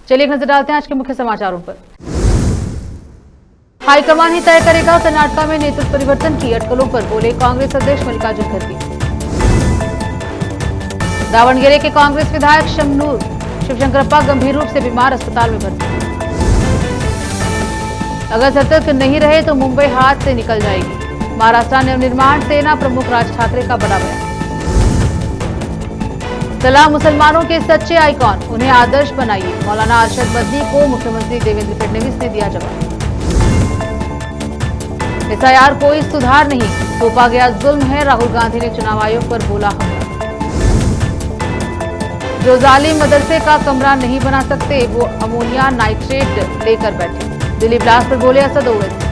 चलिए एक नजर डालते हैं आज के मुख्य समाचारों पर। हाईकमान ही तय करेगा कर्नाटक में नेतृत्व परिवर्तन की अटकलों पर बोले कांग्रेस अध्यक्ष मल्लिकार्जुन खड़गे। दावणगेरे के कांग्रेस विधायक शमनूर शिवशंकरप्पा गंभीर रूप से बीमार, अस्पताल में भर्ती। अगर सतर्क नहीं रहे तो मुंबई हाथ से निकल जाएगी, महाराष्ट्र नवनिर्माण सेना प्रमुख राज ठाकरे का बड़ा बयान। सलाह मुसलमानों के सच्चे आइकॉन, उन्हें आदर्श बनाइए, मौलाना अरशद मदनी को मुख्यमंत्री देवेंद्र फडणवीस ने दिया जवाब। एसआईआर कोई सुधार नहीं, थोपा गया जुल्म है, राहुल गांधी ने चुनाव आयोग पर बोला हमला। जो जालिम मदरसे का कमरा नहीं बना सकते वो अमोनिया नाइट्रेट लेकर बैठे, दिल्ली ब्लास्ट पर बोले असद ओवैसी।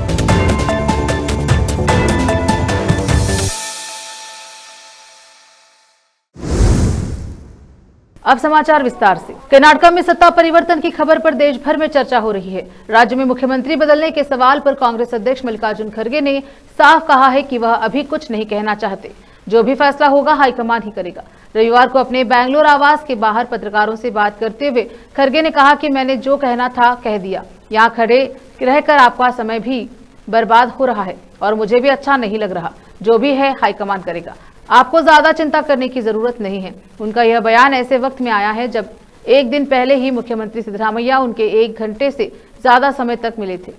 अब समाचार विस्तार से। कर्नाटक में सत्ता परिवर्तन की खबर पर देश भर में चर्चा हो रही है। राज्य में मुख्यमंत्री बदलने के सवाल पर कांग्रेस अध्यक्ष मल्लिकार्जुन खड़गे ने साफ कहा है कि वह अभी कुछ नहीं कहना चाहते, जो भी फैसला होगा हाईकमान ही करेगा। रविवार को अपने बेंगलुरु आवास के बाहर पत्रकारों से बात करते हुए खड़गे ने कहा कि मैंने जो कहना था कह दिया, यहाँ खड़े रहकर आपका समय भी बर्बाद हो रहा है और मुझे भी अच्छा नहीं लग रहा, जो भी है हाईकमान करेगा, आपको ज्यादा चिंता करने की जरूरत नहीं है। उनका यह बयान ऐसे वक्त में आया है जब एक दिन पहले ही मुख्यमंत्री सिद्धरामैया उनके 1 घंटे से ज्यादा समय तक मिले थे।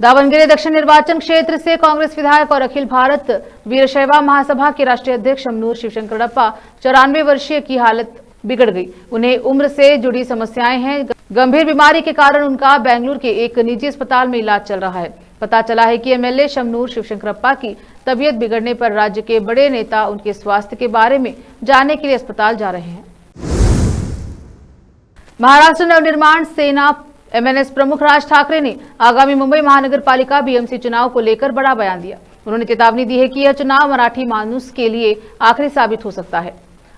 दावणगेरे दक्षिण निर्वाचन क्षेत्र से कांग्रेस विधायक और अखिल भारत वीरशैव महासभा के राष्ट्रीय अध्यक्ष शमनूर शिवशंकरप्पा 94 वर्षीय की हालत बिगड़ गई। उन्हें उम्र से जुड़ी समस्याएं हैं। गंभीर बीमारी के कारण उनका बेंगलुरु के एक निजी अस्पताल में इलाज चल रहा है। पता चला है कि एमएलए शमनूर शिवशंकरप्पा की तबीयत बिगड़ने पर राज्य के बड़े नेता उनके स्वास्थ्य के बारे में जानने के लिए अस्पताल जा रहे हैं। महाराष्ट्र नवनिर्माण सेना एमएनएस प्रमुख राज ठाकरे ने आगामी मुंबई महानगर पालिका बीएमसी चुनाव को लेकर बड़ा बयान दिया। उन्होंने चेतावनी दी है कि यह चुनाव मराठी मानुस के लिए आखिरी साबित हो सकता है।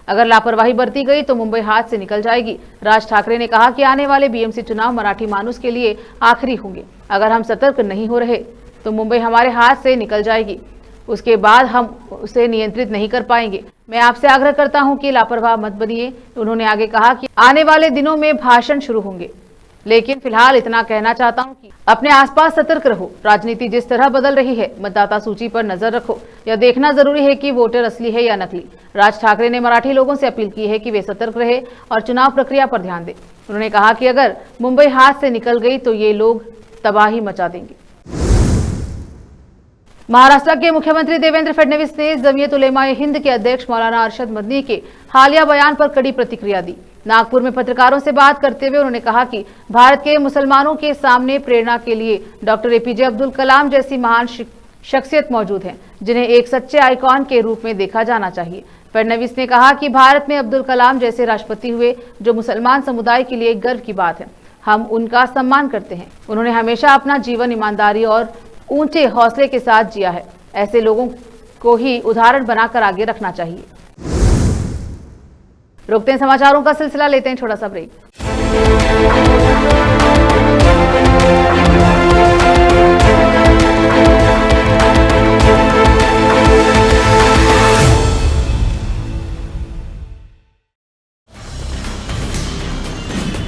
अगर लापरवाही बरती गई तो मुंबई हाथ से निकल जाएगी। राज ठाकरे ने कहा कि आने वाले बीएमसी चुनाव मराठी मानुस के लिए आखिरी होंगे। अगर हम सतर्क नहीं हो रहे तो मुंबई हमारे हाथ से निकल जाएगी, उसके बाद हम उसे नियंत्रित नहीं कर पाएंगे। मैं आपसे आग्रह करता हूं कि लापरवाह मत बनिए। उन्होंने आगे कहा कि आने वाले दिनों में भाषण शुरू होंगे, लेकिन फिलहाल इतना कहना चाहता हूं कि अपने आसपास सतर्क रहो। राजनीति जिस तरह बदल रही है, मतदाता सूची पर नजर रखो। यह देखना जरूरी है कि वोटर असली है या नकली। राज ठाकरे ने मराठी लोगों से अपील की है कि वे सतर्क रहे और चुनाव प्रक्रिया पर ध्यान दें। उन्होंने कहा कि अगर मुंबई हाथ से निकल गई तो ये लोग तबाही मचा देंगे। महाराष्ट्र के मुख्यमंत्री देवेंद्र फडणवीस ने जमीयत उलेमा-ए हिंद के अध्यक्ष मौलाना अरशद मदनी के हालिया बयान पर कड़ी प्रतिक्रिया दी। नागपुर में पत्रकारों से बात करते हुए उन्होंने कहा कि भारत के मुसलमानों के सामने प्रेरणा के लिए डॉक्टर एपीजे अब्दुल कलाम जैसी महान शख्सियत मौजूद हैं, जिन्हें एक सच्चे आइकॉन के रूप में देखा जाना चाहिए। फडणवीस ने कहा कि भारत में अब्दुल कलाम जैसे राष्ट्रपति हुए, जो मुसलमान समुदाय के लिए गर्व की बात है। हम उनका सम्मान करते हैं। उन्होंने हमेशा अपना जीवन ईमानदारी और ऊंचे हौसले के साथ जिया है। ऐसे लोगों को ही उदाहरण बनाकर आगे रखना चाहिए। रोकते हैं समाचारों का सिलसिला, लेते हैं छोटा सा ब्रेक।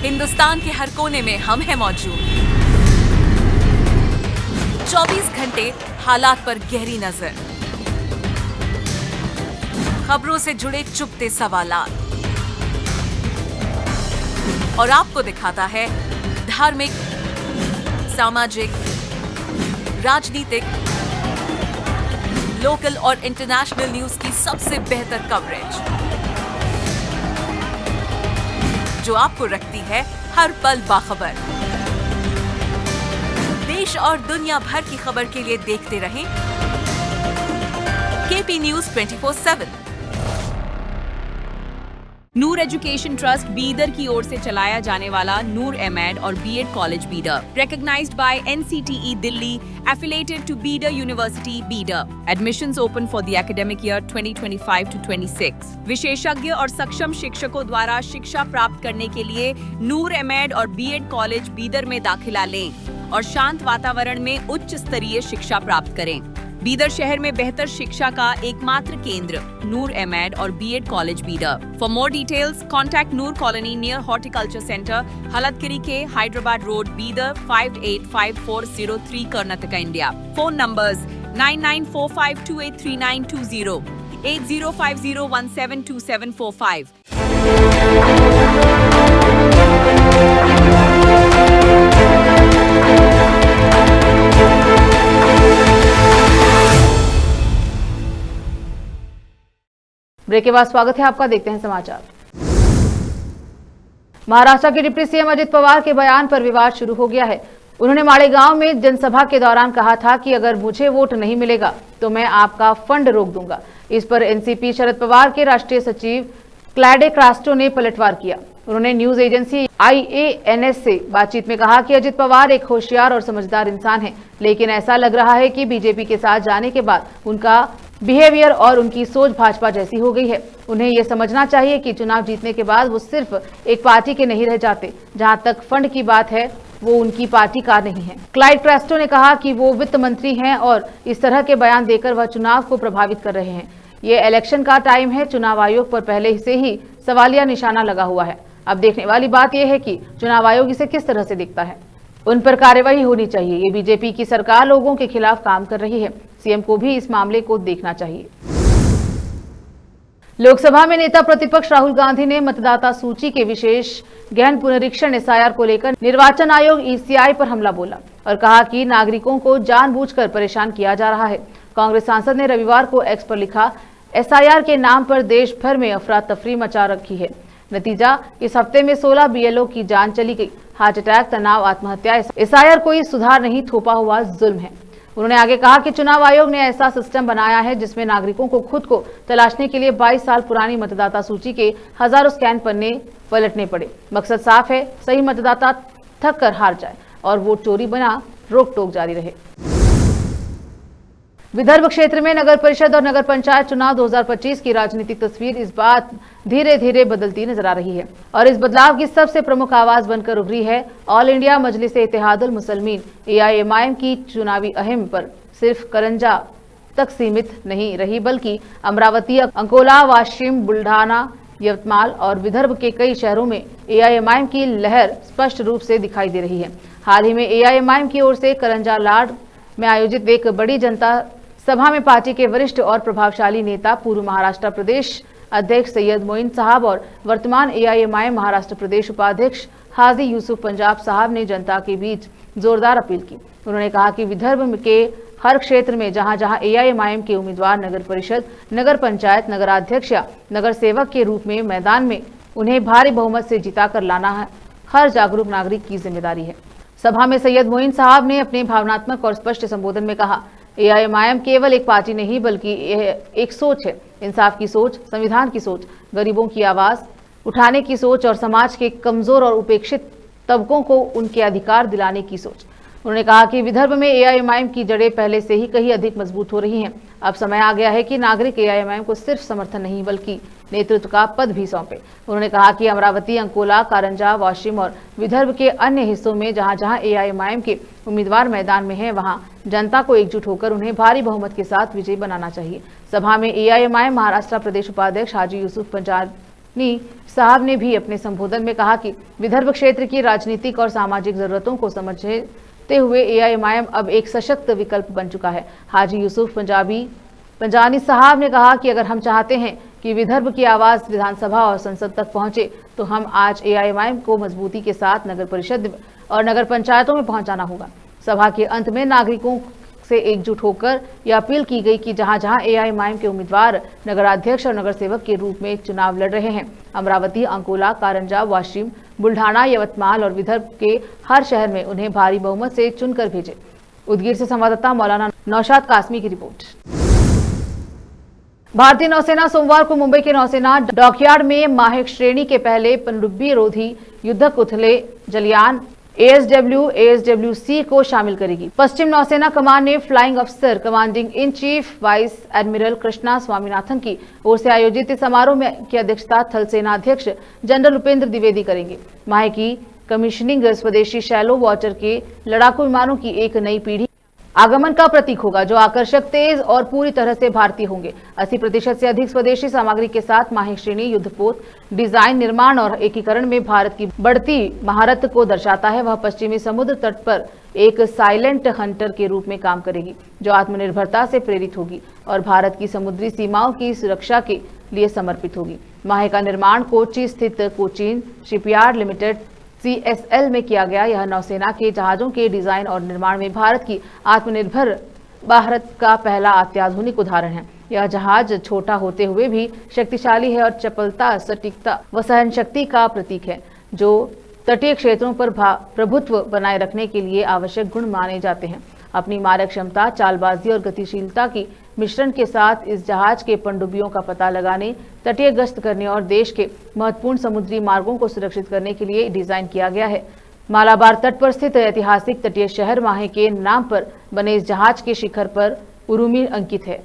हिंदुस्तान के हर कोने में हम हैं मौजूद। 24 घंटे हालात पर गहरी नजर, खबरों से जुड़े चुपते सवालात और आपको दिखाता है धार्मिक, सामाजिक, राजनीतिक, लोकल और इंटरनेशनल न्यूज की सबसे बेहतर कवरेज, जो आपको रखती है हर पल बाखबर। देश और दुनिया भर की खबर के लिए देखते रहें KP news 24/7। Noor education trust Bidar की ओर से चलाया जाने वाला नूर एमएड और BEd college Bidar, recognized by NCTE Delhi, affiliated to Bidar University, Bidar. Admissions open for the academic year 2025 to 26. विशेषज्ञ और सक्षम शिक्षकों द्वारा शिक्षा प्राप्त करने के लिए नूर एमएड और बीएड कॉलेज बीदर में दाखिला लें और शांत वातावरण में उच्च स्तरीय शिक्षा प्राप्त करें। बीदर शहर में बेहतर शिक्षा का एकमात्र केंद्र नूर एमएड और BEd college Bidar. For more details contact Noor colony near horticulture centre, Halatgiri के Hyderabad road, Bidar 585403 Karnataka, India. Phone numbers 9945283920, 8050172745। Break के बाद स्वागत है आपका, देखते हैं समाचार। महाराष्ट्र के डिप्टी सीएम अजित पवार के बयान पर विवाद शुरू हो गया है। उन्होंने मालेगांव में जनसभा के दौरान कहा था कि अगर मुझे वोट नहीं मिलेगा तो मैं आपका फंड रोक दूंगा। इस पर एनसीपी शरद पवार के राष्ट्रीय सचिव क्लैडे क्रास्टो ने पलटवार किया। उन्होंने न्यूज एजेंसी IANS से बातचीत में कहा कि अजित पवार एक होशियार और समझदार इंसान हैं, लेकिन ऐसा लग रहा है कि बीजेपी के साथ जाने के बाद उनका बिहेवियर और उनकी सोच भाजपा जैसी हो गई है। उन्हें यह समझना चाहिए कि चुनाव जीतने के बाद वो सिर्फ एक पार्टी के नहीं रह जाते। जहां तक फंड की बात है, वो उनकी पार्टी का नहीं है। क्लाइड क्रास्टो ने कहा कि वो वित्त मंत्री हैं और इस तरह के बयान देकर वह चुनाव को प्रभावित कर रहे हैं। ये इलेक्शन का टाइम है, चुनाव आयोग पर पहले से ही सवालिया निशाना लगा हुआ है। अब देखने वाली बात यह है कि चुनाव आयोग इसे किस तरह से देखता है। उन पर कार्रवाई होनी चाहिए। ये बीजेपी की सरकार लोगों के खिलाफ काम कर रही है। सीएम को भी इस मामले को देखना चाहिए। लोकसभा में नेता प्रतिपक्ष राहुल गांधी ने मतदाता सूची के विशेष गहन पुनरीक्षण SIR को लेकर निर्वाचन आयोग ECI पर हमला बोला और कहा कि नागरिकों को जानबूझकर परेशान किया जा रहा है। कांग्रेस सांसद ने रविवार को X पर लिखा, SIR के नाम पर देश भर में अफरा तफरी मचा रखी है। नतीजा, इस हफ्ते में 16 BLO की जान चली गई। हार्ट अटैक, तनाव, आत्महत्या, SIR कोई सुधार नहीं, थोपा हुआ जुल्म है। उन्होंने आगे कहा कि चुनाव आयोग ने ऐसा सिस्टम बनाया है जिसमें नागरिकों को खुद को तलाशने के लिए 22 साल पुरानी मतदाता सूची के हजारों स्कैन पन्ने पलटने पड़े। मकसद साफ है, सही मतदाता थक कर हार जाए और वोट चोरी बना रोक टोक जारी रहे। विदर्भ क्षेत्र में नगर परिषद और नगर पंचायत चुनाव 2025 की राजनीतिक तस्वीर इस बार धीरे धीरे बदलती नजर आ रही है और इस बदलाव की सबसे प्रमुख आवाज बनकर उभरी है all India Majlis-e-Ittehadul Muslimeen AIMIM की चुनावी अहम पर सिर्फ करंजा तक सीमित नहीं रही, बल्कि अमरावती, अंकोला, वाशिम, बुल्ढाना, यवतमाल और विदर्भ के कई शहरों में AIMIM की लहर स्पष्ट रूप से दिखाई दे रही है। हाल ही में AIMIM की ओर से करंजा लाड में आयोजित एक बड़ी जनता सभा में पार्टी के वरिष्ठ और प्रभावशाली नेता, पूर्व महाराष्ट्र प्रदेश अध्यक्ष सैयद मोइन साहब और वर्तमान AIMIM महाराष्ट्र प्रदेश उपाध्यक्ष हाजी यूसुफ पंजाब साहब ने जनता के बीच जोरदार अपील की। उन्होंने कहा कि विदर्भ के हर क्षेत्र में जहां जहां AIMIM के उम्मीदवार नगर परिषद, नगर पंचायत, नगराध्यक्ष या नगर सेवक के रूप में मैदान में, उन्हें भारी बहुमत से जिताकर लाना है हर जागरूक नागरिक की जिम्मेदारी है। सभा में सैयद मोइन साहब ने अपने भावनात्मक और स्पष्ट संबोधन में कहा, AIMIM केवल एक पार्टी नहीं बल्कि यह एक सोच है, इंसाफ की सोच, संविधान की सोच, गरीबों की आवाज उठाने की सोच और समाज के कमजोर और उपेक्षित तबकों को उनके अधिकार दिलाने की सोच। उन्होंने कहा कि विदर्भ में AIMIM की जड़ें पहले से ही कहीं अधिक मजबूत हो रही हैं। अब समय आ गया है कि नागरिक AIMIM को सिर्फ समर्थन नहीं बल्कि नेतृत्व का पद भी सौंपे। उन्होंने कहा कि अमरावती, अंकोला, कारंजा, वाशिम और विदर्भ के अन्य हिस्सों में जहां जहां AIMIM के उम्मीदवार मैदान में हैं, वहां जनता को एकजुट होकर उन्हें भारी बहुमत के साथ विजयी बनाना चाहिए। सभा में AIMIM महाराष्ट्र प्रदेश उपाध्यक्ष हाजी यूसुफ पंजाबी साहब ने भी अपने संबोधन में कहा कि विदर्भ क्षेत्र की राजनीतिक और सामाजिक जरूरतों को समझते हुए AIMIM अब एक सशक्त विकल्प बन चुका है। हाजी यूसुफ पंजाबी साहब ने कहा कि अगर हम चाहते हैं कि विदर्भ की आवाज विधानसभा और संसद तक पहुंचे तो हम आज AIMIM को मजबूती के साथ नगर परिषद और नगर पंचायतों में पहुंचाना होगा। सभा के अंत में नागरिकों से एकजुट होकर यह अपील की गई कि जहां जहां AIMIM के उम्मीदवार नगराध्यक्ष और नगर सेवक के रूप में चुनाव लड़ रहे हैं, अमरावती, अंकोला, कारंजा, वाशिम, बुल्ढाना, यवतमाल और विदर्भ के हर शहर में उन्हें भारी बहुमत से चुनकर भेजे। उदगीर से संवाददाता मौलाना नौशाद कासमी की रिपोर्ट। भारतीय नौसेना सोमवार को मुंबई के नौसेना डॉकयार्ड में माहिक श्रेणी के पहले पनडुब्बी रोधी युद्धक उथले जलयान ASWC को शामिल करेगी। पश्चिम नौसेना कमान ने फ्लाइंग अफसर commanding in chief vice admiral Krishna Swaminathan की ओर से आयोजित इस समारोह में की अध्यक्षता थल सेनाध्यक्ष जनरल उपेंद्र द्विवेदी करेंगे। माहे की कमीशनिंग स्वदेशी शैलो वाटर के लड़ाकू विमानों की एक नई पीढ़ी आगमन का प्रतीक होगा, जो आकर्षक, तेज और पूरी तरह से भारतीय होंगे। 80% से अधिक स्वदेशी सामग्री के साथ माही श्रेणी युद्धपोत डिजाइन, निर्माण और एकीकरण में भारत की बढ़ती महारत को दर्शाता है। वह पश्चिमी समुद्र तट पर एक साइलेंट हंटर के रूप में काम करेगी, जो आत्मनिर्भरता से प्रेरित होगी और भारत की समुद्री सीमाओं की सुरक्षा के लिए समर्पित होगी। माहे का निर्माण कोच्चि स्थित कोचीन शिपयार्ड लिमिटेड CSL में किया गया। यह नौसेना के जहाजों के डिजाइन और निर्माण में भारत की आत्मनिर्भर भारत का पहला अत्याधुनिक उदाहरण है। यह जहाज छोटा होते हुए भी शक्तिशाली है और चपलता, सटीकता व सहनशक्ति का प्रतीक है, जो तटीय क्षेत्रों पर प्रभुत्व बनाए रखने के लिए आवश्यक गुण माने जाते हैं। अपनी मारक क्षमता, चालबाजी और गतिशीलता की मिश्रण के साथ इस जहाज के पनडुब्बियों का पता लगाने, तटीय गश्त करने और देश के महत्वपूर्ण समुद्री मार्गों को सुरक्षित करने के लिए डिजाइन किया गया है। मालाबार तट पर स्थित ऐतिहासिक तटीय शहर माहे के नाम पर बने इस जहाज के शिखर पर उरुमी अंकित है।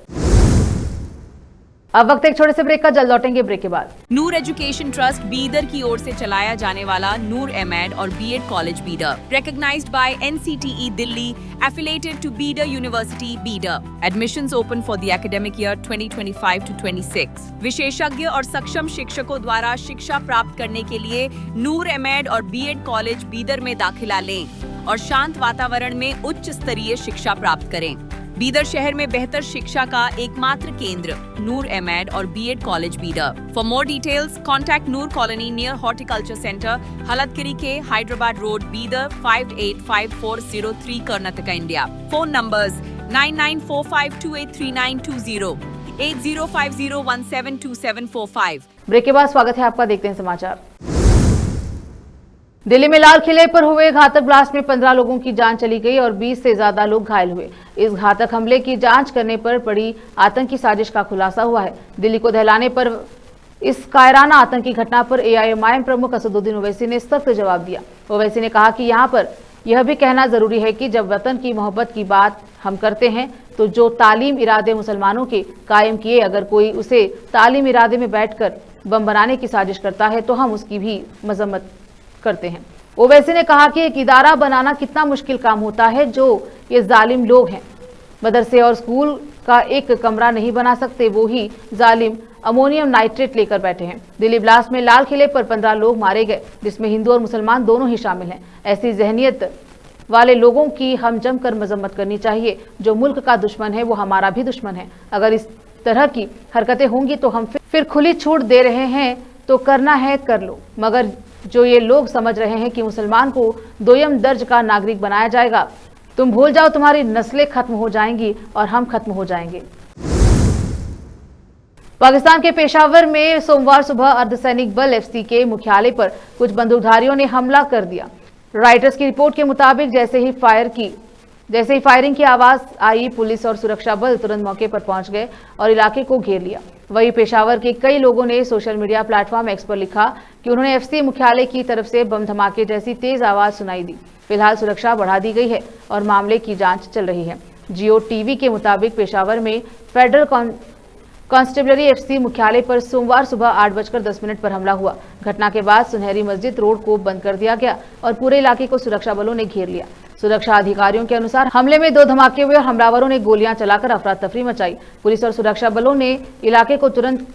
अब वक्त एक छोटे से ब्रेक का, जल्द लौटेंगे ब्रेक के बाद। नूर एजुकेशन ट्रस्ट बीदर की ओर से चलाया जाने वाला नूर एमएड और BEd college Bidar, recognized by NCTE Delhi, affiliated to Bidar University, Bidar. Admissions open for the academic year 2025 to 26. विशेषज्ञ और सक्षम शिक्षकों द्वारा शिक्षा प्राप्त करने के लिए नूर एमएड और बीएड कॉलेज बीदर में दाखिला लें और शांत वातावरण में उच्च स्तरीय शिक्षा प्राप्त करें। बीदर शहर में बेहतर शिक्षा का एकमात्र केंद्र नूर एमएड और BEd college Bidar. For more details contact Noor colony near horticulture centre, Haldagiri के Hyderabad road, Bidar 585403 Karnataka, India. Phone numbers 9945283920, 8050172745। Break के बाद स्वागत है आपका, देखते हैं समाचार। दिल्ली में लाल किले पर हुए घातक ब्लास्ट में 15 लोगों की जान चली गई और 20 से ज्यादा लोग घायल हुए। इस घातक हमले की जांच करने पर बड़ी आतंकी साजिश का खुलासा हुआ है। दिल्ली को दहलाने पर इस कायराना आतंकी घटना पर AIMIM प्रमुख असदुद्दीन ओवैसी ने सख्त जवाब दिया। ओवैसी ने कहा कि यहाँ पर यह भी कहना जरूरी है कि जब वतन की मोहब्बत की बात हम करते हैं तो जो तालीम इरादे मुसलमानों के कायम किए, अगर कोई उसे तालीम इरादे में बैठकर बम बनाने की साजिश करता है तो हम उसकी भी मजम्मत करते हैं। ओवैसी ने कहा कि एक इदारा बनाना कितना मुश्किल काम होता है, जो ये जालिम लोग हैं मदरसे और स्कूल का एक कमरा नहीं बना सकते, वो ही जालिम अमोनियम नाइट्रेट लेकर बैठे हैं। दिल्ली ब्लास्ट में लाल किले पर 15 लोग मारे गए, जिसमें हिंदू और मुसलमान दोनों ही शामिल हैं। ऐसी जहनियत वाले लोगों की हम जमकर मजम्मत करनी चाहिए। जो मुल्क का दुश्मन है वो हमारा भी दुश्मन है। अगर इस तरह की हरकतें होंगी तो हम फिर खुली छूट दे रहे हैं तो करना है कर लो, मगर जो ये लोग समझ रहे हैं कि मुसलमान को दोयम दर्ज का नागरिक बनाया जाएगा, तुम भूल जाओ, तुम्हारी नस्लें खत्म हो जाएंगी और हम खत्म हो जाएंगे। पाकिस्तान के पेशावर में सोमवार सुबह अर्धसैनिक बल FC के मुख्यालय पर कुछ बंदूकधारियों ने हमला कर दिया। रॉयटर्स की रिपोर्ट के मुताबिक जैसे ही फायरिंग की आवाज आई, पुलिस और सुरक्षा बल तुरंत मौके पर पहुंच गए और इलाके को घेर लिया। वहीं पेशावर के कई लोगों ने सोशल मीडिया प्लेटफॉर्म X पर लिखा कि उन्होंने FC मुख्यालय की तरफ से बम धमाके जैसी तेज आवाज सुनाई दी। फिलहाल सुरक्षा बढ़ा दी गई है और मामले की जांच चल रही है। जियो टीवी के मुताबिक पेशावर में फेडरल कांस्टेबलरी FC मुख्यालय पर सोमवार सुबह 8:10 पर हमला हुआ। घटना के बाद सुनहरी मस्जिद रोड को बंद कर दिया गया और पूरे इलाके को सुरक्षा बलों ने घेर लिया। सुरक्षा अधिकारियों के अनुसार हमले में 2 धमाके हुए और हमलावरों ने गोलियां चलाकर अफरा तफरी मचाई। पुलिस और सुरक्षा बलों ने इलाके को तुरंत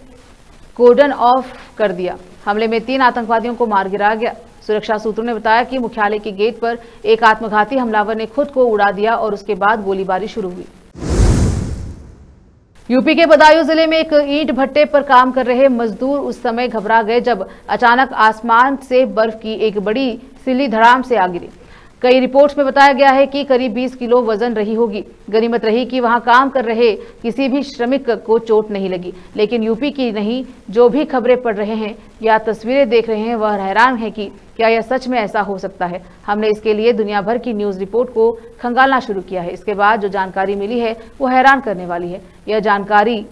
कोर्डन ऑफ कर दिया। हमले में 3 आतंकवादियों को मार गिराया गया। सुरक्षा सूत्रों ने बताया कि मुख्यालय के गेट पर एक आत्मघाती हमलावर ने खुद को उड़ा दिया और उसके बाद गोलीबारी शुरू हुई। यूपी के बदायूं जिले में एक ईंट भट्टे पर काम कर रहे मजदूर उस समय घबरा गए जब अचानक आसमान से बर्फ की एक बड़ी सिल्ली धड़ाम से आ गिरी। कई रिपोर्ट्स में बताया गया है कि करीब 20 किलो वजन रही होगी। गनीमत रही कि वहां काम कर रहे किसी भी श्रमिक को चोट नहीं लगी। लेकिन यूपी की नहीं, जो भी खबरें पढ़ रहे हैं या तस्वीरें देख रहे हैं वह हैरान है कि क्या यह सच में ऐसा हो सकता है। हमने इसके लिए दुनिया भर की न्यूज रिपोर्ट को खंगालना शुरू किया है। इसके बाद जो जानकारी मिली है वो हैरान करने वाली है। यह जानकारी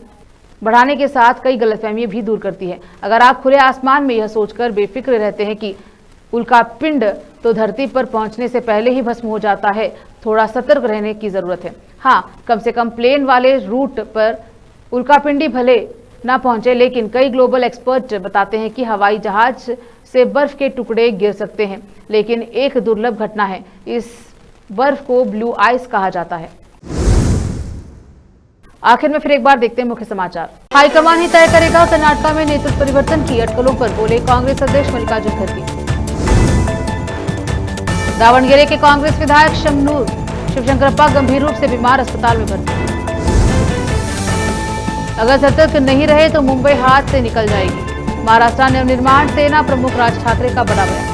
बढ़ाने के साथ कई गलतफहमियां भी दूर करती है। अगर आप खुले आसमान में यह सोचकर बेफिक्र रहते हैं कि उल्कापिंड तो धरती पर पहुंचने से पहले ही भस्म हो जाता है, थोड़ा सतर्क रहने की जरूरत है। हाँ, कम से कम प्लेन वाले रूट पर उल्कापिंडी भले ना पहुंचे, लेकिन कई ग्लोबल एक्सपर्ट बताते हैं कि हवाई जहाज से बर्फ के टुकड़े गिर सकते हैं। लेकिन एक दुर्लभ घटना है, इस बर्फ को ब्लू आइस कहा जाता है। आखिर में फिर एक बार देखते हैं मुख्य समाचार। हाईकमान ही तय करेगा कर्नाटक में नेतृत्व परिवर्तन की अटकलों पर बोले कांग्रेस अध्यक्ष मल्लिकार्जुन खड़गे। दावणगेरे के कांग्रेस विधायक शमनूर शिवशंकरप्पा गंभीर रूप से बीमार, अस्पताल में भर्ती। अगर सतर्क नहीं रहे तो मुंबई हाथ से निकल जाएगी। महाराष्ट्र नवनिर्माण सेना प्रमुख राज ठाकरे का बड़ा बयान।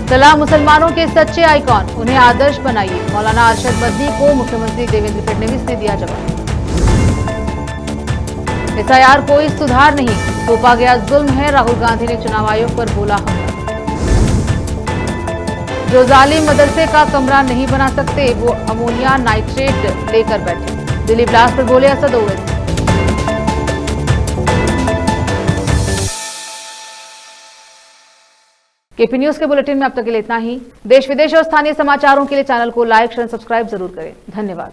सलाह मुसलमानों के सच्चे आइकॉन, उन्हें आदर्श बनाइए, मौलाना अरशद मदनी को मुख्यमंत्री देवेंद्र फडणवीस ने दिया जवाब। एसआईआर कोई सुधार नहीं, थोपा गया जुल्म है, राहुल गांधी ने चुनाव आयोग पर बोला हमला। जो जालिम मदरसे का कमरा नहीं बना सकते वो अमोनिया नाइट्रेट लेकर बैठे, दिल्ली ब्लास्ट पर बोले असद ओवैसी। केपी न्यूज के बुलेटिन में अब तक के लिए इतना ही। देश विदेश और स्थानीय समाचारों के लिए चैनल को लाइक, शेयर, सब्सक्राइब जरूर करें। धन्यवाद।